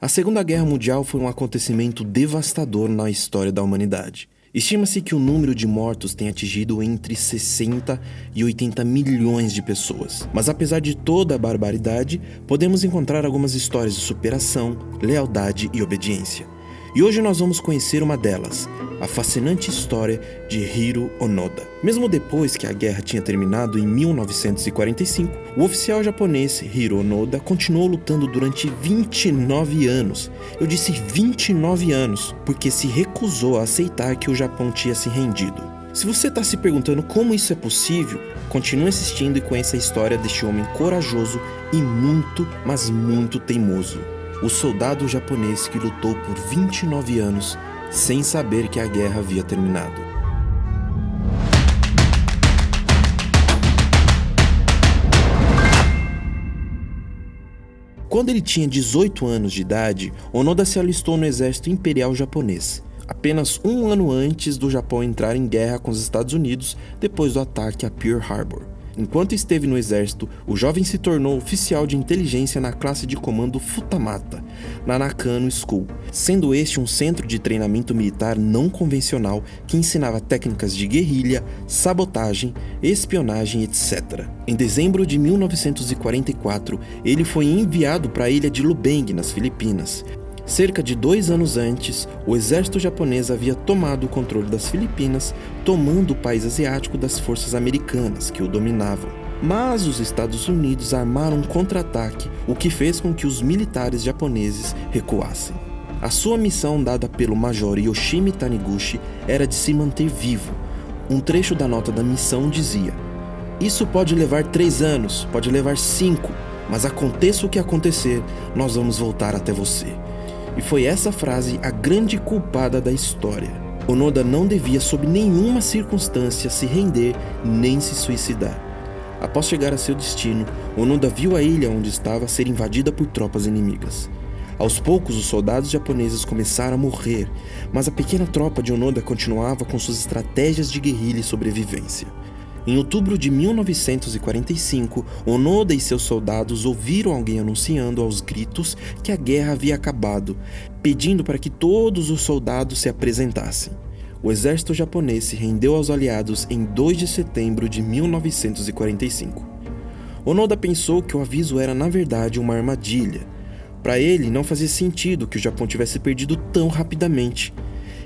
A Segunda Guerra Mundial foi um acontecimento devastador na história da humanidade. Estima-se que o número de mortos tenha atingido entre 60 e 80 milhões de pessoas. Mas apesar de toda a barbaridade, podemos encontrar algumas histórias de superação, lealdade e obediência. E hoje nós vamos conhecer uma delas, a fascinante história de Hiro Onoda. Mesmo depois que a guerra tinha terminado em 1945, o oficial japonês Hiro Onoda continuou lutando durante 29 anos. Eu disse 29 anos, porque se recusou a aceitar que o Japão tinha se rendido. Se você está se perguntando como isso é possível, continue assistindo e conheça a história deste homem corajoso e muito, mas muito teimoso. O soldado japonês que lutou por 29 anos sem saber que a guerra havia terminado. Quando ele tinha 18 anos de idade, Onoda se alistou no exército imperial japonês, apenas um ano antes do Japão entrar em guerra com os Estados Unidos depois do ataque a Pearl Harbor. Enquanto esteve no exército, o jovem se tornou oficial de inteligência na classe de comando Futamata, na Nakano School, sendo este um centro de treinamento militar não convencional que ensinava técnicas de guerrilha, sabotagem, espionagem, etc. Em dezembro de 1944, ele foi enviado para a ilha de Lubeng, nas Filipinas. Cerca de 2 anos antes, o exército japonês havia tomado o controle das Filipinas, tomando o país asiático das forças americanas que o dominavam. Mas os Estados Unidos armaram um contra-ataque, o que fez com que os militares japoneses recuassem. A sua missão dada pelo Major Yoshimi Taniguchi era de se manter vivo. Um trecho da nota da missão dizia: "Isso pode levar 3 anos, pode levar 5, mas aconteça o que acontecer, nós vamos voltar até você." E foi essa frase a grande culpada da história. Onoda não devia, sob nenhuma circunstância, se render nem se suicidar. Após chegar a seu destino, Onoda viu a ilha onde estava ser invadida por tropas inimigas. Aos poucos, os soldados japoneses começaram a morrer, mas a pequena tropa de Onoda continuava com suas estratégias de guerrilha e sobrevivência. Em outubro de 1945, Onoda e seus soldados ouviram alguém anunciando aos gritos que a guerra havia acabado, pedindo para que todos os soldados se apresentassem. O exército japonês se rendeu aos aliados em 2 de setembro de 1945. Onoda pensou que o aviso era, na verdade, uma armadilha. Para ele, não fazia sentido que o Japão tivesse perdido tão rapidamente.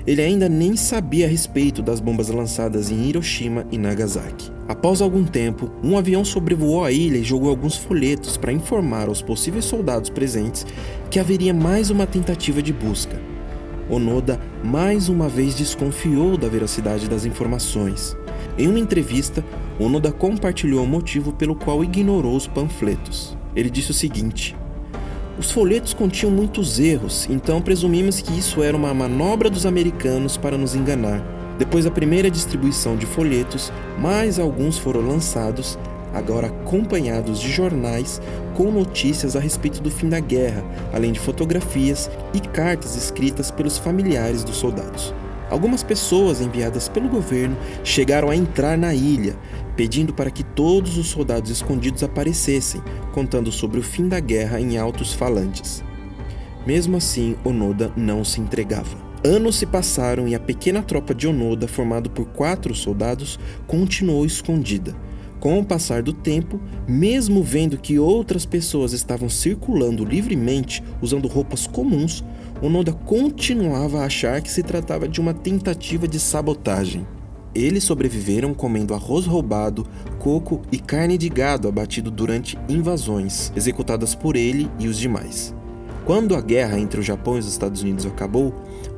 Ele ainda nem sabia a respeito das bombas lançadas em Hiroshima e Nagasaki. Após algum tempo, um avião sobrevoou a ilha e jogou alguns folhetos para informar aos possíveis soldados presentes que haveria mais uma tentativa de busca. Onoda mais uma vez desconfiou da veracidade das informações. Em uma entrevista, Onoda compartilhou o motivo pelo qual ignorou os panfletos. Ele disse o seguinte: "Os folhetos continham muitos erros, então presumimos que isso era uma manobra dos americanos para nos enganar. Depois da primeira distribuição de folhetos, mais alguns foram lançados, agora acompanhados de jornais com notícias a respeito do fim da guerra, além de fotografias e cartas escritas pelos familiares dos soldados. Algumas pessoas enviadas pelo governo chegaram a entrar na ilha, pedindo para que todos os soldados escondidos aparecessem, contando sobre o fim da guerra em altos falantes." Mesmo assim, Onoda não se entregava. Anos se passaram e a pequena tropa de Onoda, formada por 4 soldados, continuou escondida. Com o passar do tempo, mesmo vendo que outras pessoas estavam circulando livremente usando roupas comuns, Onoda continuava a achar que se tratava de uma tentativa de sabotagem. Eles sobreviveram comendo arroz roubado, coco e carne de gado abatido durante invasões, executadas por ele e os demais. Quando a guerra entre o Japão e os Estados Unidos acabou,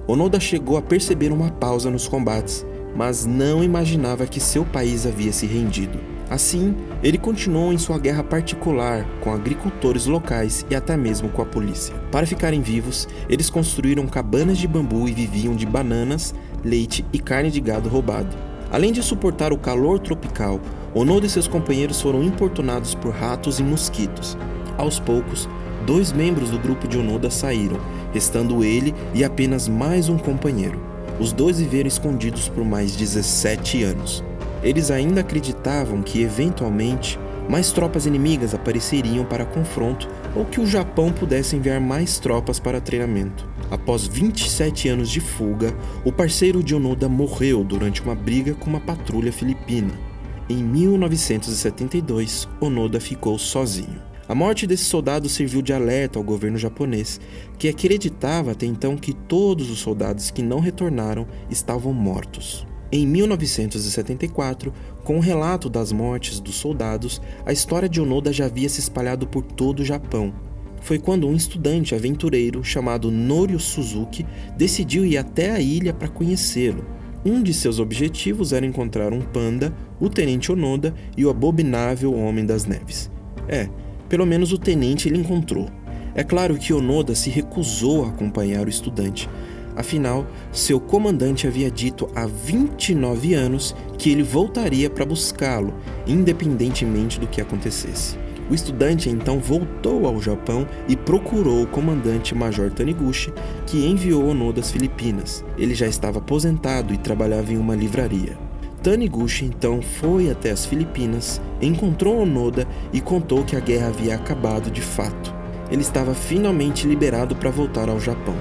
Onoda chegou a perceber uma pausa nos combates, mas não imaginava que seu país havia se rendido. Assim, ele continuou em sua guerra particular com agricultores locais e até mesmo com a polícia. Para ficarem vivos, eles construíram cabanas de bambu e viviam de bananas, leite e carne de gado roubado. Além de suportar o calor tropical, Onoda e seus companheiros foram importunados por ratos e mosquitos. Aos poucos, 2 membros do grupo de Onoda saíram, restando ele e apenas mais um companheiro. Os 2 viveram escondidos por mais 17 anos. Eles ainda acreditavam que, eventualmente, mais tropas inimigas apareceriam para confronto ou que o Japão pudesse enviar mais tropas para treinamento. Após 27 anos de fuga, o parceiro de Onoda morreu durante uma briga com uma patrulha filipina. Em 1972, Onoda ficou sozinho. A morte desse soldado serviu de alerta ao governo japonês, que acreditava até então que todos os soldados que não retornaram estavam mortos. Em 1974, com o relato das mortes dos soldados, a história de Onoda já havia se espalhado por todo o Japão. Foi quando um estudante aventureiro chamado Norio Suzuki decidiu ir até a ilha para conhecê-lo. Um de seus objetivos era encontrar um panda, o Tenente Onoda e o abominável Homem das Neves. Pelo menos o tenente ele encontrou. É claro que Onoda se recusou a acompanhar o estudante. Afinal, seu comandante havia dito há 29 anos que ele voltaria para buscá-lo, independentemente do que acontecesse. O estudante então voltou ao Japão e procurou o comandante Major Taniguchi, que enviou Onoda às Filipinas. Ele já estava aposentado e trabalhava em uma livraria. Taniguchi então foi até as Filipinas, encontrou Onoda e contou que a guerra havia acabado de fato. Ele estava finalmente liberado para voltar ao Japão.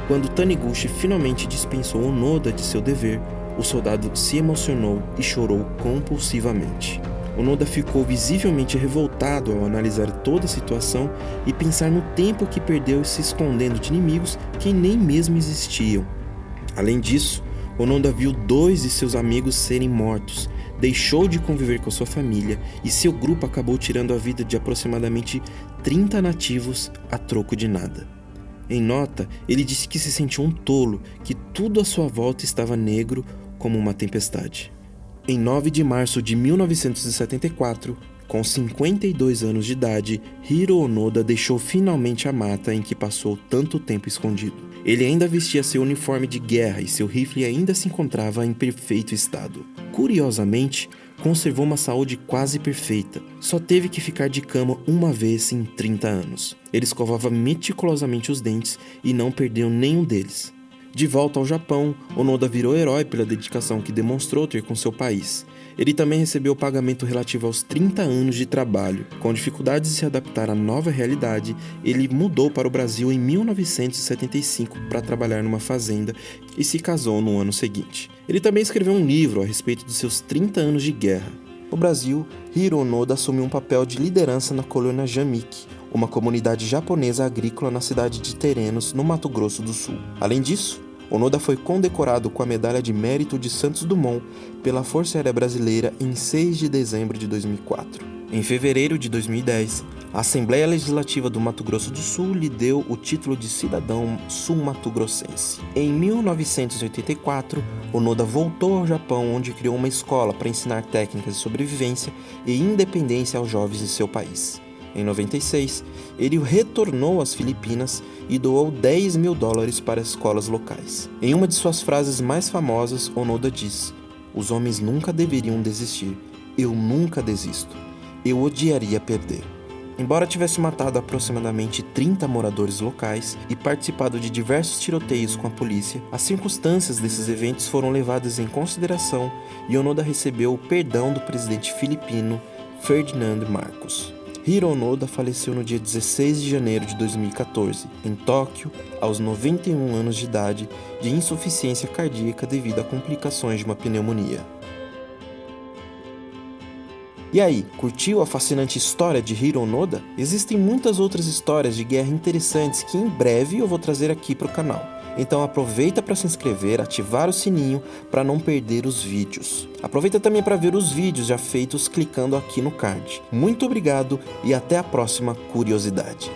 Quando Taniguchi finalmente dispensou Onoda de seu dever, o soldado se emocionou e chorou compulsivamente. Onoda ficou visivelmente revoltado ao analisar toda a situação e pensar no tempo que perdeu se escondendo de inimigos que nem mesmo existiam. Além disso, Onoda viu 2 de seus amigos serem mortos, deixou de conviver com sua família e seu grupo acabou tirando a vida de aproximadamente 30 nativos a troco de nada. Em nota, ele disse que se sentiu um tolo, que tudo à sua volta estava negro como uma tempestade. Em 9 de março de 1974, com 52 anos de idade, Hiro Onoda deixou finalmente a mata em que passou tanto tempo escondido. Ele ainda vestia seu uniforme de guerra e seu rifle ainda se encontrava em perfeito estado. Curiosamente, conservou uma saúde quase perfeita. Só teve que ficar de cama uma vez em 30 anos. Ele escovava meticulosamente os dentes e não perdeu nenhum deles. De volta ao Japão, Onoda virou herói pela dedicação que demonstrou ter com seu país. Ele também recebeu o pagamento relativo aos 30 anos de trabalho. Com dificuldades de se adaptar à nova realidade, ele mudou para o Brasil em 1975 para trabalhar numa fazenda e se casou no ano seguinte. Ele também escreveu um livro a respeito dos seus 30 anos de guerra. No Brasil, Hiro Onoda assumiu um papel de liderança na colônia Jamiki, uma comunidade japonesa agrícola na cidade de Terenos, no Mato Grosso do Sul. Além disso, Onoda foi condecorado com a Medalha de Mérito de Santos Dumont pela Força Aérea Brasileira em 6 de dezembro de 2004. Em fevereiro de 2010, a Assembleia Legislativa do Mato Grosso do Sul lhe deu o título de cidadão sul-mato-grossense. Em 1984, Onoda voltou ao Japão, onde criou uma escola para ensinar técnicas de sobrevivência e independência aos jovens de seu país. Em 96, ele retornou às Filipinas e doou $10 mil para escolas locais. Em uma de suas frases mais famosas, Onoda diz: "Os homens nunca deveriam desistir. Eu nunca desisto. Eu odiaria perder." Embora tivesse matado aproximadamente 30 moradores locais e participado de diversos tiroteios com a polícia, as circunstâncias desses eventos foram levadas em consideração e Onoda recebeu o perdão do presidente filipino Ferdinand Marcos. Hiro Onoda faleceu no dia 16 de janeiro de 2014, em Tóquio, aos 91 anos de idade, de insuficiência cardíaca devido a complicações de uma pneumonia. E aí, curtiu a fascinante história de Hiro Onoda? Existem muitas outras histórias de guerra interessantes que em breve eu vou trazer aqui para o canal. Então aproveita para se inscrever, ativar o sininho para não perder os vídeos. Aproveita também para ver os vídeos já feitos clicando aqui no card. Muito obrigado e até a próxima curiosidade.